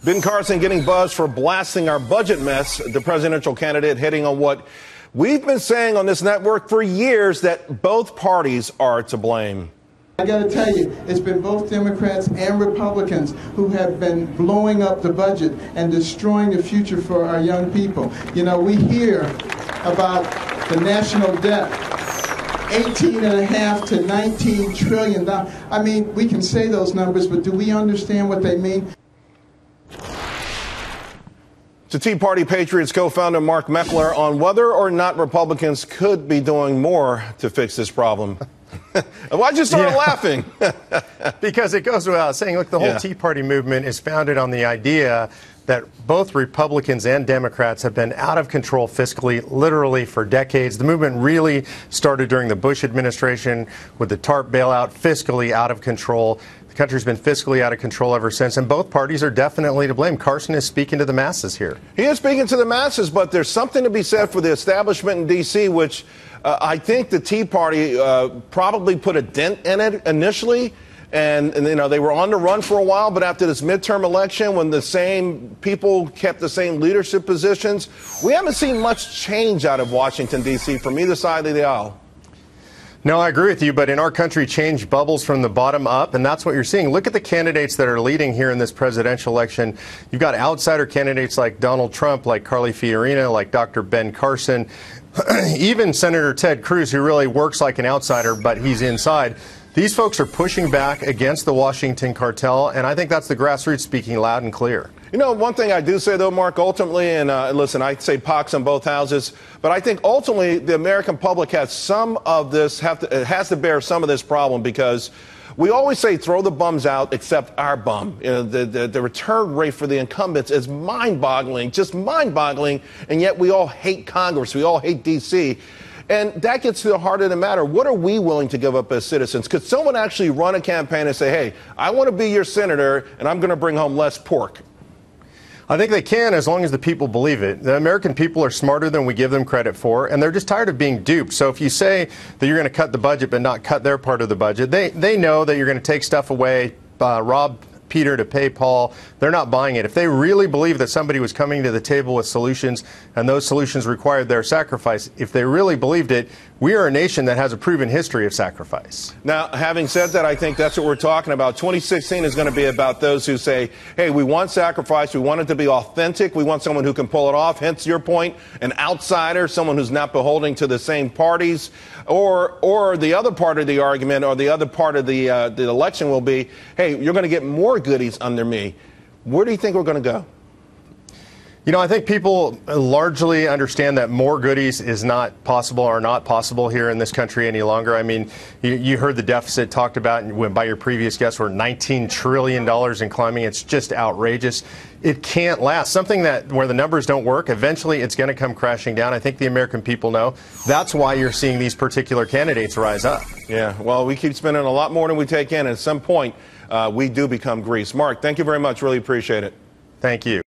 Ben Carson getting buzzed for blasting our budget mess, the presidential candidate hitting on what we've been saying on this network for years, that both parties are to blame. I got to tell you, it's been both Democrats and Republicans who have been blowing up the budget and destroying the future for our young people. You know, we hear about the national debt, $18.5 to $19 trillion. I mean, we can say those numbers, but do we understand what they mean? To Tea Party Patriots co-founder Mark Meckler on whether or not Republicans could be doing more to fix this problem. Why'd you start laughing? Because it goes without saying, look, the whole Tea Party movement is founded on the idea that both Republicans and Democrats have been out of control fiscally, literally for decades. The movement really started during the Bush administration with the TARP bailout, fiscally out of control. The country's been fiscally out of control ever since, and both parties are definitely to blame. Carson is speaking to the masses here. He is speaking to the masses, but there's something to be said for the establishment in D.C., which I think the Tea Party probably put a dent in it initially. And, you know, they were on the run for a while, but after this midterm election, when the same people kept the same leadership positions, we haven't seen much change out of Washington, D.C. from either side of the aisle. No, I agree with you, but in our country, change bubbles from the bottom up, and that's what you're seeing. Look at the candidates that are leading here in this presidential election. You've got outsider candidates like Donald Trump, like Carly Fiorina, like Dr. Ben Carson, even Senator Ted Cruz, who really works like an outsider, but he's inside. These folks are pushing back against the Washington cartel, and I think that's the grassroots speaking loud and clear. You know, one thing I do say, though, Mark, ultimately, and listen, I say pox on both houses, but I think ultimately the American public has some of this, has to bear some of this problem, because we always say throw the bums out except our bum. You know, the return rate for the incumbents is mind-boggling, just mind-boggling, and yet we all hate Congress. We all hate D.C., and that gets to the heart of the matter. What are we willing to give up as citizens? Could someone actually run a campaign and say, hey, I want to be your senator, and I'm going to bring home less pork? I think they can, as long as the people believe it. The American people are smarter than we give them credit for, and they're just tired of being duped. So if you say that you're going to cut the budget but not cut their part of the budget, they know that you're going to take stuff away, rob Peter to pay Paul. They're not buying it. If they really believe that somebody was coming to the table with solutions and those solutions required their sacrifice, if they really believed it, we are a nation that has a proven history of sacrifice. Now, having said that, I think that's what we're talking about. 2016 is going to be about those who say, hey, we want sacrifice. We want it to be authentic. We want someone who can pull it off. Hence your point, an outsider, someone who's not beholden to the same parties. Or the other part of the argument, or the other part of the election will be, hey, you're going to get more goodies under me. Where do you think we're going to go? You know, I think people largely understand that more goodies is not possible, or not possible here in this country any longer. I mean, you heard the deficit talked about by your previous guest, we're $19 trillion and climbing. It's just outrageous. It can't last. Something that where the numbers don't work, eventually it's going to come crashing down. I think the American people know. That's why you're seeing these particular candidates rise up. Yeah, well, we keep spending a lot more than we take in. At some point, we do become grease. Mark, thank you very much. Really appreciate it. Thank you.